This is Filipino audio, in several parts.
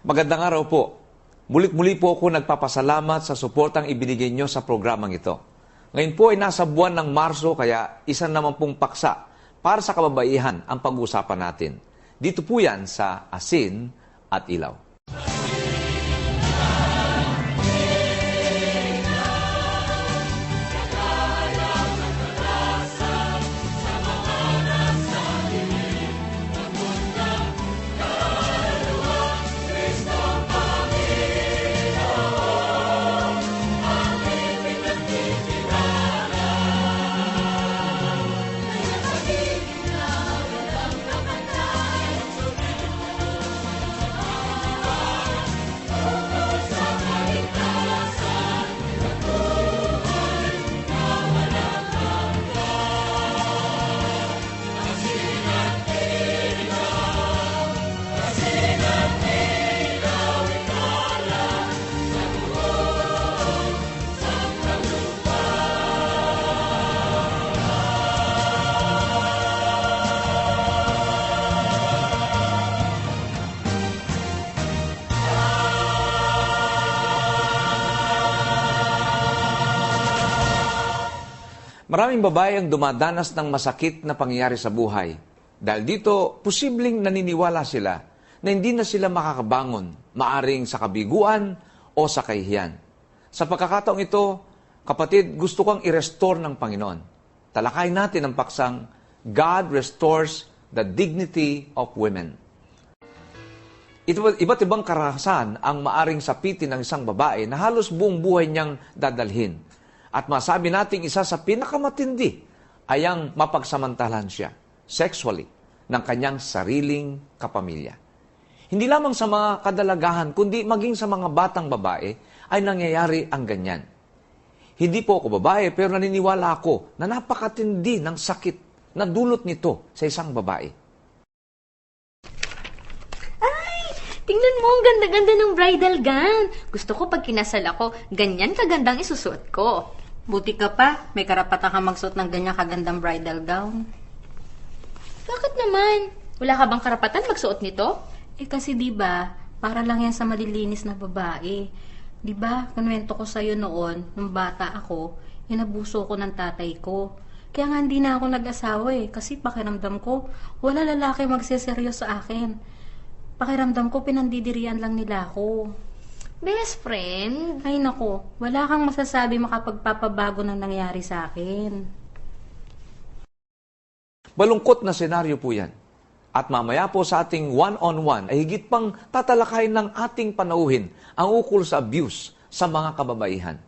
Magandang araw po. Muli po ako nagpapasalamat sa suportang ibinigay nyo sa programang ito. Ngayon po ay nasa buwan ng Marso, kaya isa naman pong paksa para sa kababaihan ang pag-uusapan natin. Dito po yan sa Asin at Ilaw. Maraming babae ang dumadanas ng masakit na pangyayari sa buhay. Dahil dito, posibleng naniniwala sila na hindi na sila makakabangon, maaring sa kabiguan o sa kahihiyan. Sa pagkakataong ito, kapatid, gusto kong i-restore ng Panginoon. Talakayin natin ang paksang God restores the dignity of women. Iba't ibang karahasan ang maaring sapitin ng isang babae na halos buong buhay niyang dadalhin. At masabi nating isa sa pinakamatindi ay ang mapagsamantalahan siya, sexually, ng kanyang sariling kapamilya. Hindi lamang sa mga kadalagahan, kundi maging sa mga batang babae ay nangyayari ang ganyan. Hindi po ako babae, pero naniniwala ako na napakatindi ng sakit na dulot nito sa isang babae. Ay, tingnan mo, ang ganda-ganda ng bridal gown. Gusto ko pag kinasal ako, ganyan kagandang isusuot ko. Buti ka pa, may karapatan kang magsuot ng ganyan kagandang bridal gown. Bakit naman? Wala ka bang karapatan magsuot nito? Kasi 'di ba, para lang yan sa malilinis na babae. 'Di ba, kunwento ko sa'yo noon, nung bata ako, inabuso ko ng tatay ko. Kaya nga hindi na ako nag-asawa kasi pakiramdam ko, wala lalaki magseseryo sa akin. Pakiramdam ko, pinandidirian lang nila ako. Best friend? Ay nako, wala kang masasabi makapagpapabago ng nangyari sa akin. Malungkot na senaryo po yan. At mamaya po sa ating one-on-one ay higit pang tatalakayin ng ating panauhin ang ukol sa abuse sa mga kababaihan.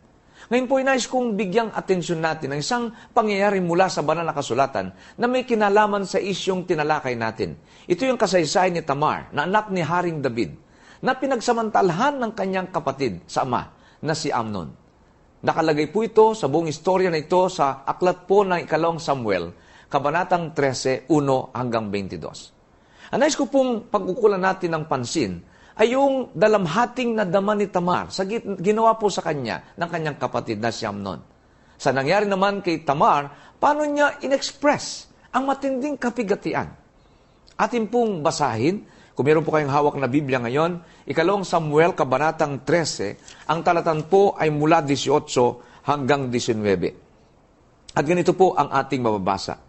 Ngayon po inais kong bigyang atensyon natin ang isang pangyayari mula sa banal na kasulatan na may kinalaman sa isyong tinalakay natin. Ito yung kasaysayan ni Tamar na anak ni Haring David na pinagsamantalahan ng kanyang kapatid sa ama na si Amnon. Nakalagay po ito sa buong istorya na ito sa aklat po ng Ikalawang Samuel, Kabanatang 13, 1 hanggang 22. Ang nais ko pong pagkukulan natin ng pansin ay yung dalamhating na dama ni Tamar sa ginawa po sa kanya ng kanyang kapatid na si Amnon. Sa nangyari naman kay Tamar, paano niya in-express ang matinding kapigatian? Atin pong basahin. Kung meron po kayong hawak na Biblia ngayon, Ikalawang Samuel, Kabanatang 13, ang talatan po ay mula 18 hanggang 19. At ganito po ang ating mababasa.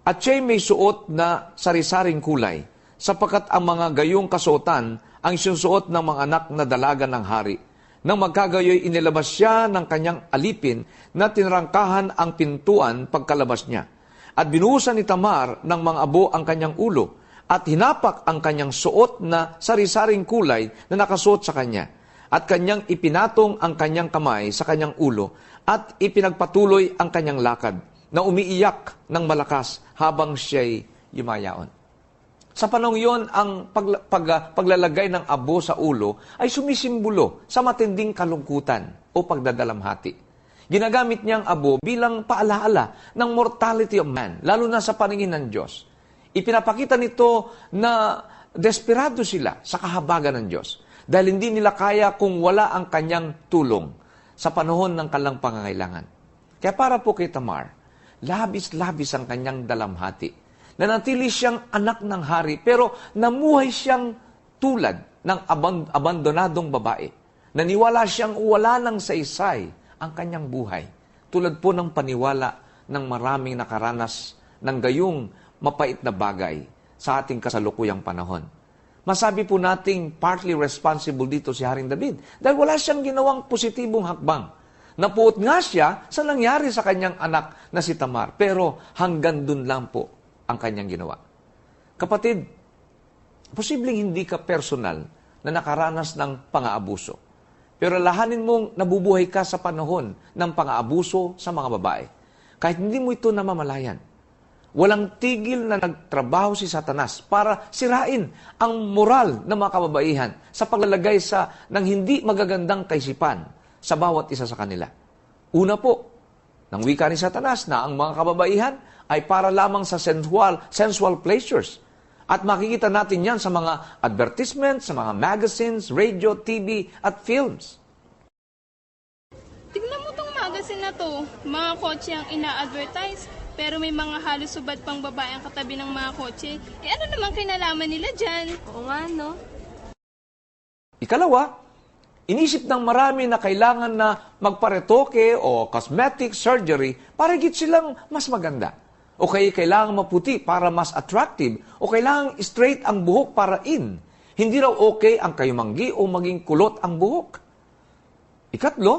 At siya'y may suot na sari-saring kulay, sapagkat ang mga gayong kasuotan ang sinusuot ng mga anak na dalaga ng hari. Nang magkagayoy, inilabas siya ng kanyang alipin na tinrangkahan ang pintuan pagkalabas niya. At binuhusan ni Tamar ng mga abo ang kanyang ulo, at hinapak ang kanyang suot na sari-saring kulay na nakasuot sa kanya. At kanyang ipinatong ang kanyang kamay sa kanyang ulo at ipinagpatuloy ang kanyang lakad na umiiyak ng malakas habang siya'y yumayaon. Sa panahong yon, ang paglalagay ng abo sa ulo ay sumisimbolo sa matinding kalungkutan o pagdadalamhati. Ginagamit niya ang abo bilang paalaala ng mortality of man, lalo na sa paningin ng Diyos. Ipinapakita nito na desperado sila sa kahabagan ng Diyos dahil hindi nila kaya kung wala ang kanyang tulong sa panahon ng kanilang pangangailangan. Kaya para po kay Tamar, labis-labis ang kanyang dalamhati. Nanatili siyang anak ng hari pero namuhay siyang tulad ng abandonadong babae. Naniwala siyang wala ng saysay ang kanyang buhay. Tulad po ng paniwala ng maraming nakaranas ng gayong mapait na bagay sa ating kasalukuyang panahon. Masabi po nating partly responsible dito si Haring David dahil wala siyang ginawang positibong hakbang. Napuot nga siya sa nangyari sa kanyang anak na si Tamar, pero hanggang dun lang po ang kanyang ginawa. Kapatid, posibleng hindi ka personal na nakaranas ng pang-aabuso. Pero lahanin mong nabubuhay ka sa panahon ng pang-aabuso sa mga babae. Kahit hindi mo ito namamalayan. Walang tigil na nagtrabaho si Satanas para sirain ang moral ng mga kababaihan sa paglalagay ng hindi magagandang kaisipan sa bawat isa sa kanila. Una po, ng wika ni Satanas na ang mga kababaihan ay para lamang sa sensual pleasures. At makikita natin yan sa mga advertisements, sa mga magazines, radio, TV, at films. Tignan mo tong magazine na to. Mga kotse ang ina-advertise, pero may mga halos subad pang babae ang katabi ng mga kotse. Ano naman kinalaman nila dyan? Oo nga, no? Ikalawa, inisip ng marami na kailangan na magparetoke o cosmetic surgery para higit silang mas maganda. O kaya kailangan maputi para mas attractive, o kailangan straight ang buhok para in. Hindi raw okay ang kayumanggi o maging kulot ang buhok. Ikatlo,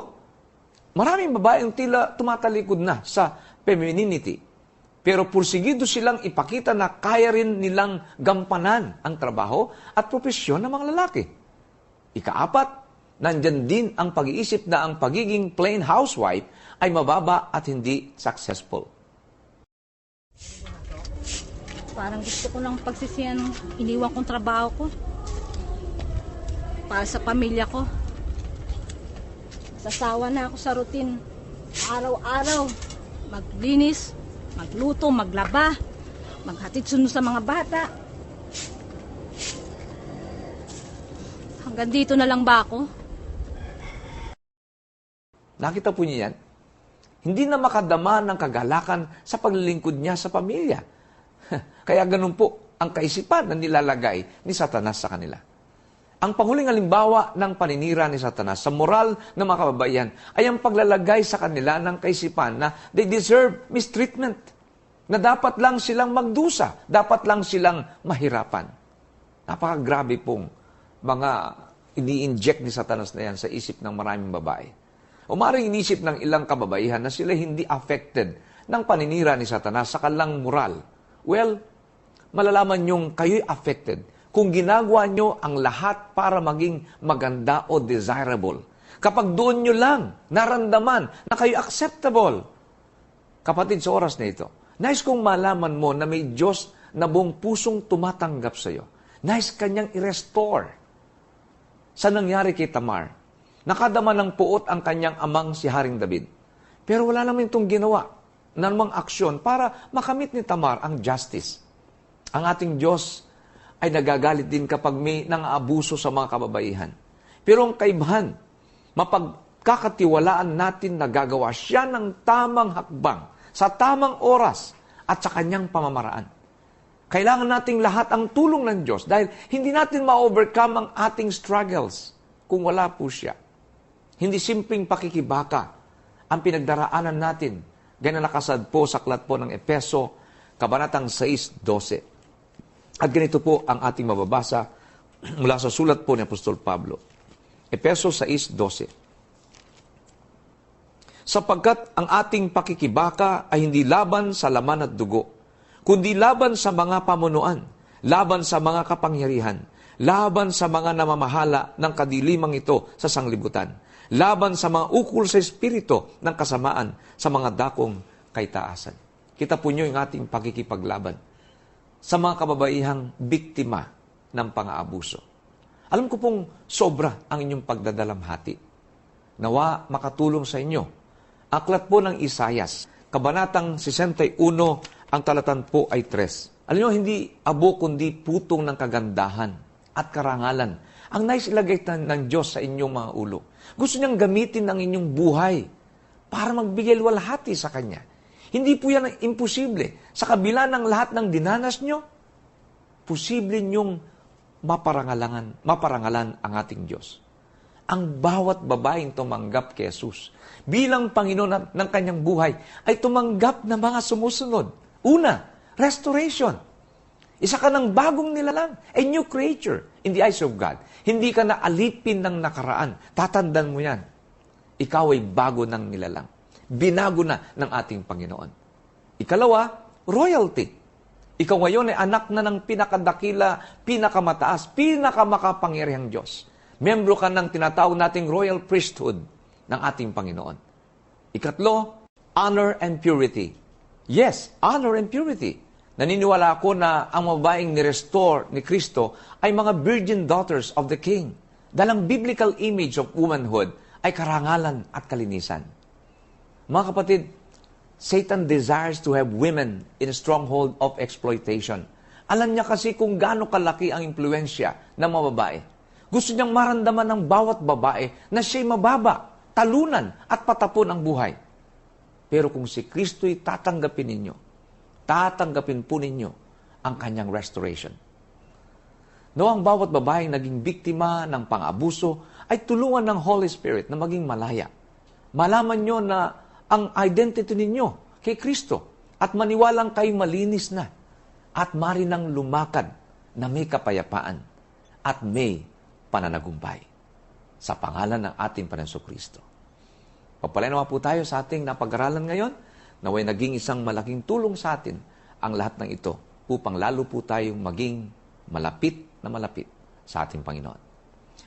maraming babaeng tila tumatalikod na sa femininity. Pero pursigido silang ipakita na kaya rin nilang gampanan ang trabaho at propesyon ng mga lalaki. Ikaapat, nandyan din ang pag-iisip na ang pagiging plain housewife ay mababa at hindi successful. Parang gusto ko lang pagsisihan iniwan kong trabaho ko. Para sa pamilya ko. Sasawa na ako sa routine. Araw-araw, maglinis, magluto, maglaba, maghatid sundo sa mga bata. Hanggang dito na lang ba ako? Nakita po niya yan? Hindi na makadama ng kagalakan sa paglilingkod niya sa pamilya. Kaya ganun po ang kaisipan na nilalagay ni Satanas sa kanila. Ang panghuling halimbawa ng paninira ni Satanas sa moral ng mga kababaihan ay ang paglalagay sa kanila ng kaisipan na they deserve mistreatment, na dapat lang silang magdusa, dapat lang silang mahirapan. Napakagrabe pong mga ini-inject ni Satanas na yan sa isip ng maraming babae. O maaaring inisip ng ilang kababaihan na sila hindi affected ng paninira ni Satanas sa kanilang moral. Well, malalaman nyong kayo'y affected kung ginagawa nyo ang lahat para maging maganda o desirable. Kapag doon nyo lang naramdaman na kayo acceptable. Kapatid, sa oras na ito, nais kong malaman mo na may Diyos na buong pusong tumatanggap sa iyo. Nais kanyang i-restore. Sa nangyari kay Tamar, nakadama ng puot ang kanyang amang si Haring David. Pero wala naman itong ginawa na namang aksyon para makamit ni Tamar ang justice. Ang ating Diyos ay nagagalit din kapag may nang-aabuso sa mga kababaihan. Pero ang kaibahan, mapagkakatiwalaan natin na gagawa siya ng tamang hakbang, sa tamang oras, at sa kanyang pamamaraan. Kailangan nating lahat ang tulong ng Diyos dahil hindi natin ma-overcome ang ating struggles kung wala po siya. Hindi simpleng pakikibaka ang pinagdaraanan natin. Ganyan nakasad po sa aklat po ng Epeso, Kabanatang 6:12. At ganito po ang ating mababasa mula sa sulat po ni Apostol Pablo. Epeso 6:12. Sapagkat ang ating pakikibaka ay hindi laban sa laman at dugo, kundi laban sa mga pamunuan, laban sa mga kapangyarihan, laban sa mga namamahala ng kadilimang ito sa sanglibutan, laban sa mga ukol sa espiritu ng kasamaan sa mga dakong kaitaasan. Kita po nyo yung ating pakikipaglaban sa mga kababaihang biktima ng pang-aabuso. Alam ko pong sobra ang inyong pagdadalamhati. Nawa makatulong sa inyo. Aklat po ng Isayas, Kabanatang 61, ang talatan po ay 3. Alam nyo, hindi abo kundi putong ng kagandahan at karangalan ang nais ilagay ng Diyos sa inyong mga ulo. Gusto niyang gamitin ang inyong buhay para magbigay luwalhati sa Kanya. Hindi po yan imposible. Sa kabila ng lahat ng dinanas nyo, posible niyong maparangalan ang ating Diyos. Ang bawat babaeng tumanggap kay Jesus bilang Panginoon ng kanyang buhay ay tumanggap ng mga sumusunod. Una, restoration. Isa ka ng bagong nilalang, a new creature in the eyes of God. Hindi ka na alipin ng nakaraan. Tatandaan mo yan. Ikaw ay bago ng nilalang. Binago na ng ating Panginoon. Ikalawa, royalty. Ikaw ngayon ay anak na ng pinakadakila, pinakamataas, pinakamakapangyarihang Diyos. Membro ka ng tinatawag nating royal priesthood ng ating Panginoon. Ikatlo, honor and purity. Yes, honor and purity. Naniniwala ako na ang babaeng ni-restore ni Kristo ay mga virgin daughters of the King. Dahil ang biblical image of womanhood ay karangalan at kalinisan. Mga kapatid, Satan desires to have women in a stronghold of exploitation. Alam niya kasi kung gaano kalaki ang impluensya ng mga babae. Gusto niyang maramdaman ng bawat babae na siya'y mababa, talunan at patapon ang buhay. Pero kung si Kristo'y tatanggapin ninyo, tatanggapin po ninyo ang kanyang restoration. No, ang bawat babaeng naging biktima ng pang-abuso ay tulungan ng Holy Spirit na maging malaya. Malaman nyo na ang identity ninyo kay Kristo at maniwalang kayo malinis na at marinang lumakad na may kapayapaan at may pananagumpay sa pangalan ng ating Panginoong Kristo. Pagpalain naman po tayo sa ating napag-aralan ngayon, naway naging isang malaking tulong sa atin ang lahat ng ito upang lalo po tayong maging malapit na malapit sa ating Panginoon.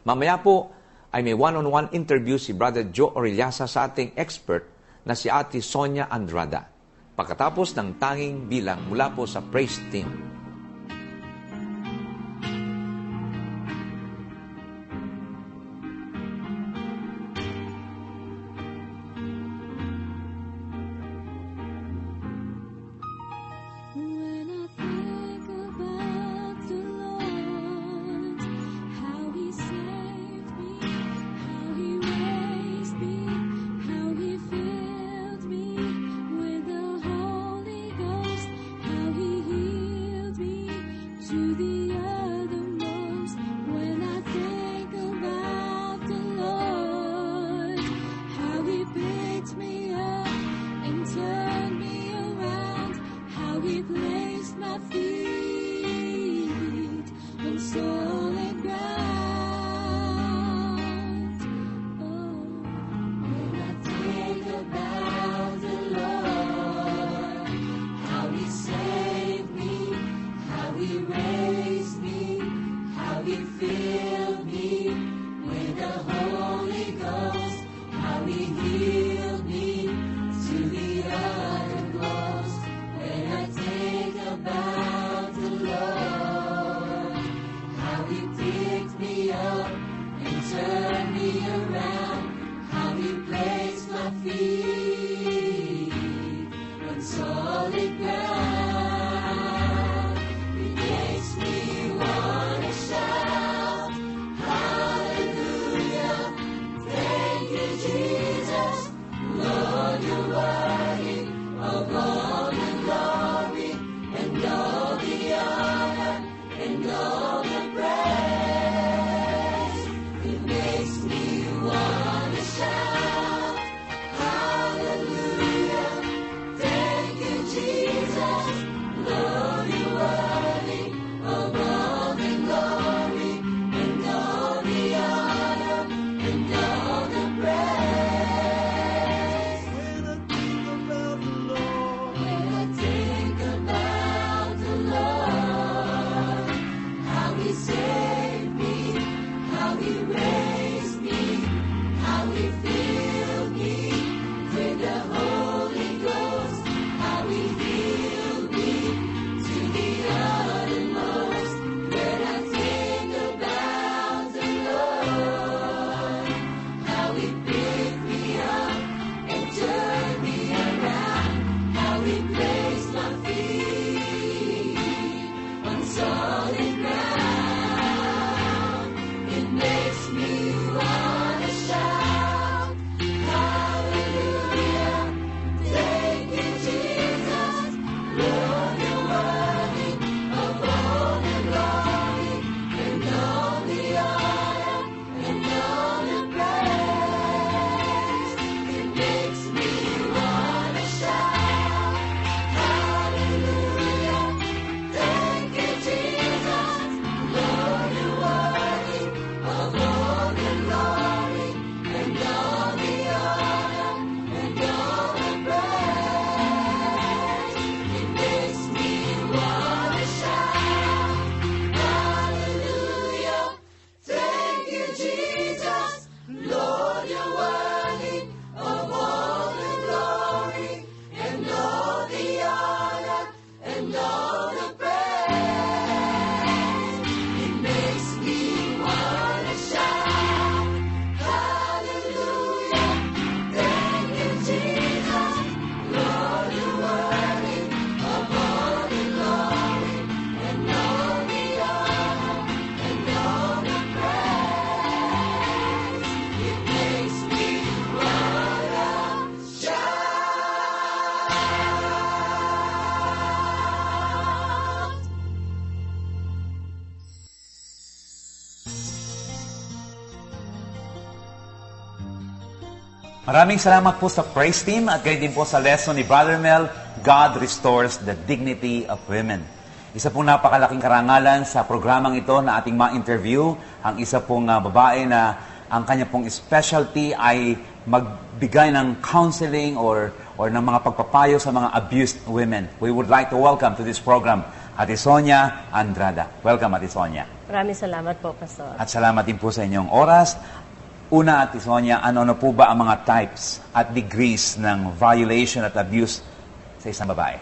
Mamaya po ay may one-on-one interview si Brother Joe Orellasa sa ating expert na si Ate Sonia Andrada. Pagkatapos ng tanging bilang mula po sa Praise Team. Maraming salamat po sa praise team at gayon din po sa lesson ni Brother Mel, God Restores the Dignity of Women. Isa pong napakalaking karangalan sa programang ito na ating ma-interview, ang isa pong babae na ang kanya pong specialty ay magbigay ng counseling or ng mga pagpapayo sa mga abused women. We would like to welcome to this program Ate Sonia Andrada. Welcome, Ate Sonia. Maraming salamat po, Pastor. At salamat din po sa inyong oras. Una, Ate Sonia, ano po ba ang mga types at degrees ng violation at abuse sa isang babae?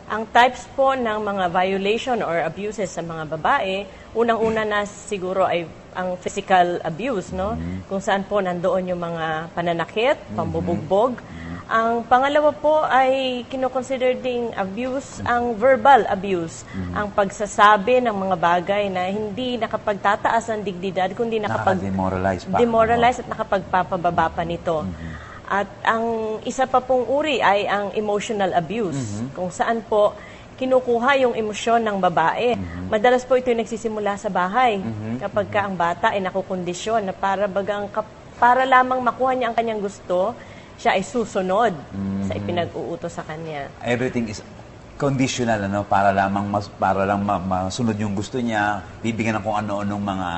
Ang types po ng mga violation or abuses sa mga babae, unang-una na siguro ay ang physical abuse, no? Kung saan po nandoon yung mga pananakit, pambubugbog. Ang pangalawa po ay kinoconsider ding abuse, ang verbal abuse, ang pagsasabi ng mga bagay na hindi nakapagtataas ng dignidad, kundi demoralize at nakapagpapababa pa nito. At ang isa pa pong uri ay ang emotional abuse, kung saan po kinukuha yung emosyon ng babae. Madalas po ito yung nagsisimula sa bahay, kapag ka ang bata ay nakukondisyon na para lamang makuha niya ang kanyang gusto, siya ay susunod sa ipinag-uutos sa kanya. Everything is conditional, ano, para lang masunod yung gusto niya, bibigyan ng kung ano-anong mga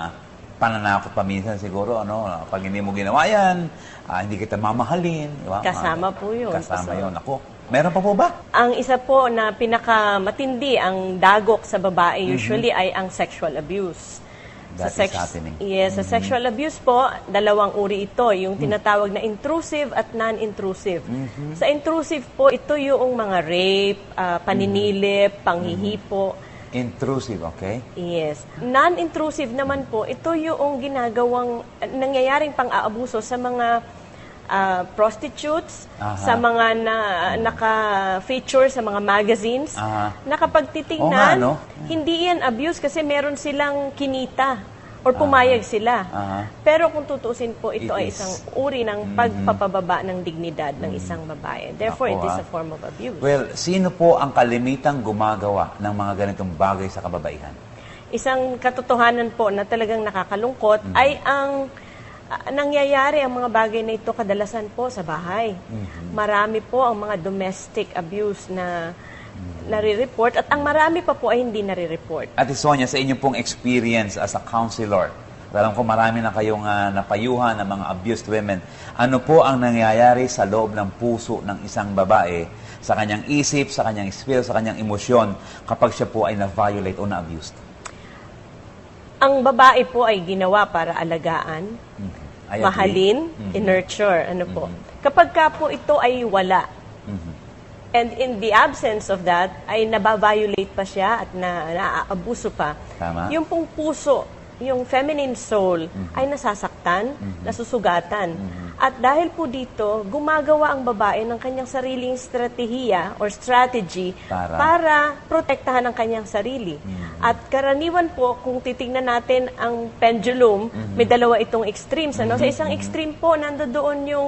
pananakot paminsan siguro, ano, pag hindi mo ginawa yan, hindi kita mamahalin. Diba? Kasama po yun. Kasama yun. Ako, meron pa po ba? Ang isa po na pinakamatindi, ang dagok sa babae usually ay ang sexual abuse. That is happening. Yes, sa sexual abuse po, dalawang uri ito, yung tinatawag na intrusive at non-intrusive. Sa intrusive po, ito yung mga rape, paninilip, panghihipo. Intrusive, okay? Yes. Non-intrusive naman po, ito yung nangyayaring pang-aabuso sa mga prostitutes, sa mga naka-feature sa mga magazines, na kapag titingnan, hindi yan abuse kasi meron silang kinita or pumayag sila. Pero kung tutusin po, ito ay isang uri ng pagpapababa ng dignidad ng isang babae. Therefore, it is a form of abuse. Well, sino po ang kalimitang gumagawa ng mga ganitong bagay sa kababaihan? Isang katotohanan po na talagang nakakalungkot ay ang nangyayari ang mga bagay na ito kadalasan po sa bahay. Marami po ang mga domestic abuse na nare-report at ang marami pa po ay hindi nare-report. Ate Sonia, sa inyong pong experience as a counselor, alam ko marami na kayong napayuhan ng mga abused women. Ano po ang nangyayari sa loob ng puso ng isang babae, sa kanyang isip, sa kanyang spirit, sa kanyang emosyon kapag siya po ay na-violate o na-abused? Ang babae po ay ginawa para alagaan, mahalin, i-nurture. Kapag ka po ito ay wala, and in the absence of that, ay nababiolate pa siya at naaabuso pa. Tama. Yung pong puso, yung feminine soul, ay nasasaktan, nasusugatan. At dahil po dito, gumagawa ang babae ng kanyang sariling strategiya or strategy para protektahan ang kanyang sarili. At karaniwan po, kung titingnan natin ang pendulum, may dalawa itong extremes. Sa isang extreme po, nandoon yung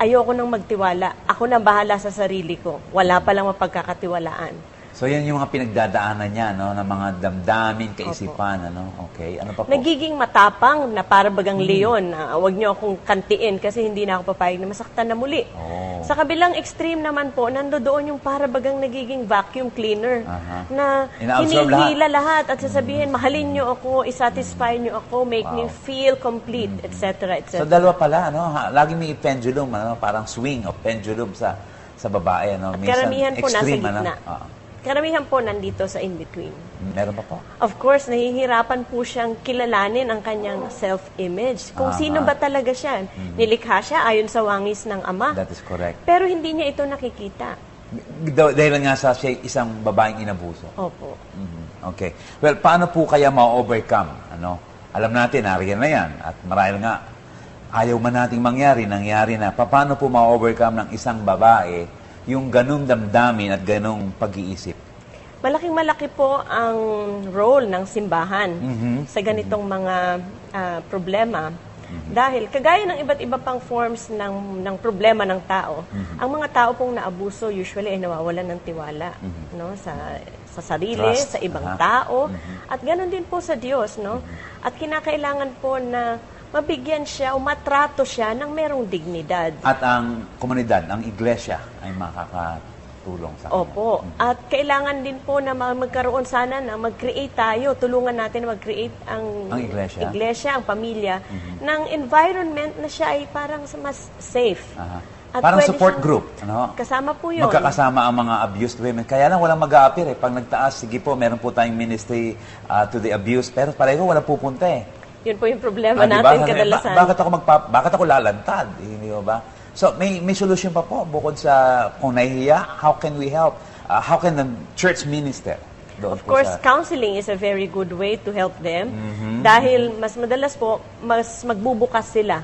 ayoko nang magtiwala. Ako na bahala sa sarili ko. Wala palang mapagkakatiwalaan. So, yan yung mga pinagdadaanan niya, no? Ng mga damdamin, kaisipan, ano? Okay. Ano pa po? Nagiging matapang na para bagang leon. Huwag niyo akong kantiin kasi hindi na ako papayag na masaktan na muli. Sa kabilang extreme naman po, nandoon yung para bagang nagiging vacuum cleaner na hinihila lahat at sasabihin, mahalin niyo ako, isatisfy niyo ako, make me feel complete, etc. etc. So, dalawa pala, ano? Lagi may pendulum, ano? Parang swing of pendulum sa babae, ano? Minsan, karamihan po extreme, nasa gitna. Karamihan po nandito sa in-between. Meron pa po? Of course, nahihirapan po siyang kilalanin ang kanyang self-image. Kung sino ba talaga siya. Nilikha siya ayon sa wangis ng ama. That is correct. Pero hindi niya ito nakikita. Dahil nga sa siya isang babaeng inabuso. Opo. Okay. Well, paano po kaya ma-overcome? Ano? Alam natin, nariyan na yan. At marahil nga, ayaw man nating mangyari, nangyari na. Paano po ma-overcome ng isang babae yung ganung damdamin at ganung pag-iisip? Malaking-malaki po ang role ng simbahan sa ganitong mga problema. Dahil kagaya ng iba't iba pang forms ng problema ng tao, ang mga tao pong naabuso usually ay nawawalan ng tiwala, no, sa sarili, Trust. sa ibang tao, at ganoon din po sa Diyos, no? At kinakailangan po na mabigyan siya o matrato siya ng merong dignidad. At ang komunidad, ang iglesia ay makakatulong sa kanya. Opo. At kailangan din po na magkaroon sana na mag-create tayo, tulungan natin na mag-create ang iglesia, ang pamilya, ng environment na siya ay parang mas safe. At parang pwede support siyang group. Ano? Kasama po yun. Magkakasama ang mga abused women. Kaya lang walang mag-a-appear eh. Pag nagtaas, sige po, meron po tayong ministry to the abused. Pero pareho, walang pupunta eh. Yun po yung problema Diba? natin kadalasan. Bakit ako lalantad? Hindi ba? So, may solution pa po bukod sa kung nahihiya, how can we help? How can the church minister? Of course, counseling is a very good way to help them. Dahil mas madalas po, mas magbubukas sila.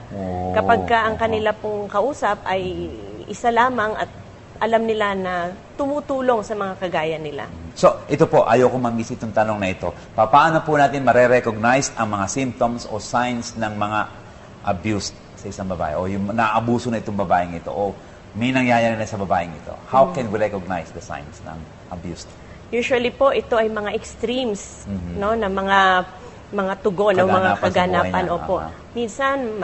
Kapag ang kanila pong kausap ay isa lamang at alam nila na tumutulong sa mga kagaya nila. So, ito po, ayoko ma-miss itong tanong na ito. Paano po natin mare-recognize ang mga symptoms o signs ng mga abused sa isang babae o yung naabuso na itong babaeng ito o may nangyayari na sa babaeng ito? How can we recognize the signs ng abused? Usually po, ito ay mga extremes, no, na mga tugon, ng mga kaganapan. Opo. Minsan,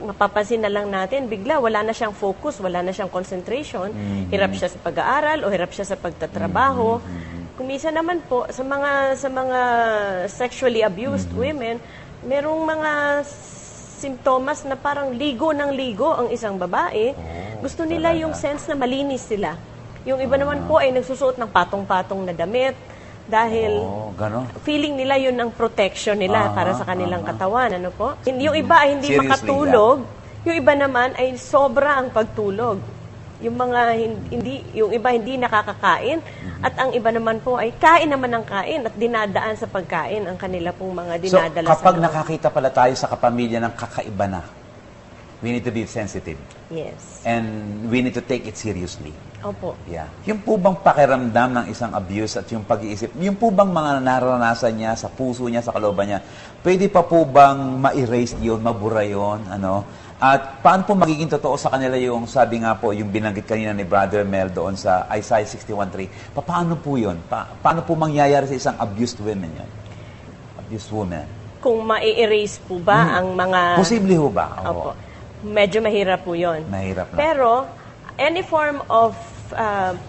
mapapansin na lang natin, bigla, wala na siyang focus, wala na siyang concentration, hirap siya sa pag-aaral o hirap siya sa pagtatrabaho. Kung minsan naman po, sa mga sexually abused women, merong mga simptomas na parang ligo ng ligo ang isang babae. Gusto nila yung sense na malinis sila. Yung iba naman po ay nagsusuot ng patong-patong na damit dahil feeling nila yun ang protection nila para sa kanilang katawan. Ano po? Yung iba ay hindi makatulog. Yung iba naman ay sobra ang pagtulog. Yung iba hindi nakakakain at ang iba naman po ay kain naman ng kain at dinadaan sa pagkain ang kanila pong mga dinadala sa kapag loob. nakakita pala tayo sa kapamilya ng kakaiba na, we need to be sensitive. Yes. And we need to take it seriously. Opo. Yeah. Yung po bang pakiramdam ng isang abuse at yung pag-iisip, yung po bang mga naranasan niya sa puso niya, sa kalooban niya, pwede pa po bang ma-erase yun, mabura yun, ano? At paano po magiging totoo sa kanila yung, sabi nga po, yung binanggit kanina ni Brother Mel doon sa Isaiah 61:3, paano po yun? Paano po mangyayari sa isang abused woman yun? Abused woman. Kung ma-erase po ba ang mga... Posible ho ba? Opo. Medyo mahirap po yun. Mahirap na. Pero, any form of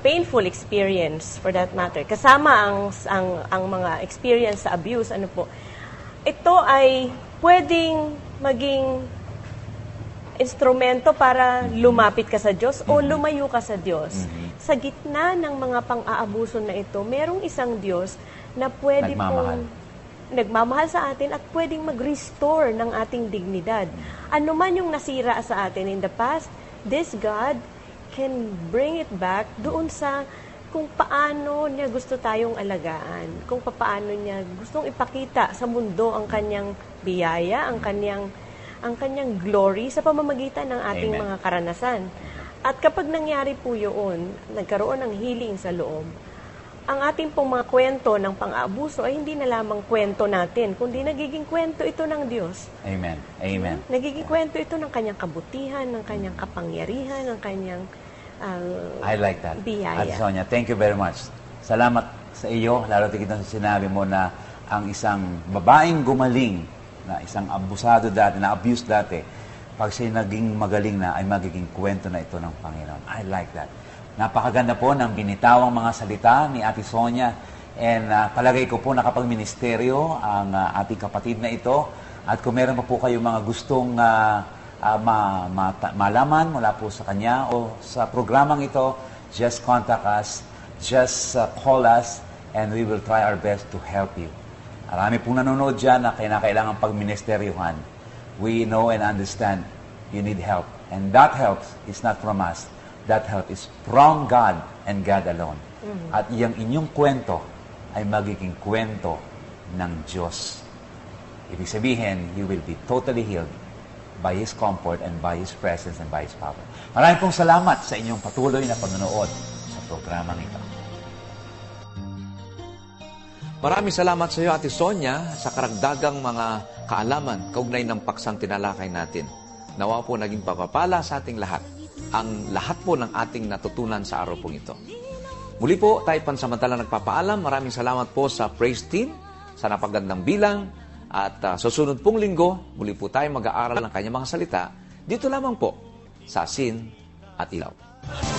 painful experience, for that matter, kasama ang mga experience sa abuse, ano po, ito ay pwedeng maging instrumento para lumapit ka sa Diyos o lumayo ka sa Diyos. Sa gitna ng mga pang-aabuso na ito, merong isang Diyos na pwede pong nagmamahal sa atin at pwedeng mag-restore ng ating dignidad. Ano man yung nasira sa atin in the past, this God can bring it back doon sa kung paano niya gusto tayong alagaan, kung paano niya gustong ipakita sa mundo ang kanyang biyaya, ang kanyang glory sa pamamagitan ng ating mga karanasan. At kapag nangyari po yun, nagkaroon ng healing sa loob, ang ating pong mga kwento ng pang-aabuso ay hindi na lamang kwento natin, kundi nagiging kwento ito ng Diyos. Amen. Amen. Nagiging kwento ito ng kanyang kabutihan, ng kanyang kapangyarihan, ng kanyang I like that. biyaya. At Sonia, thank you very much. Salamat sa iyo, lalo tigit na sa sinabi mo na ang isang babaeng gumaling, na isang abusado dati, na abused dati, pag siya naging magaling na, ay magiging kwento na ito ng Panginoon. I like that. Napakaganda po ng binitawang mga salita ni Ate Sonia. And palagay ko po nakapag-ministeryo ang ating kapatid na ito. At kung meron pa po kayo mga gustong malaman mula po sa kanya o sa programang ito, just contact us, just call us, and we will try our best to help you. Marami pong nanonood dyan na kailangan pag-ministeryohan. We know and understand you need help. And that help is not from us. That help is from God and God alone. At yung inyong kwento ay magiging kwento ng Diyos. Ibig sabihin, you will be totally healed by His comfort and by His presence and by His power. Maraming pong salamat sa inyong patuloy na panonood sa programang ito. Maraming salamat sa iyo, Ate Sonia, sa karagdagang mga kaalaman kaugnay ng paksang tinalakay natin. Nawa po naging pagpapala sa ating lahat, ang lahat po ng ating natutunan sa araw pong ito. Muli po, tayo pansamantala nagpapaalam. Maraming salamat po sa praise team, sa napagandang bilang, At susunod pong linggo, muli po tayo mag-aaral ng kanyang mga salita dito lamang po sa Asin at Ilaw.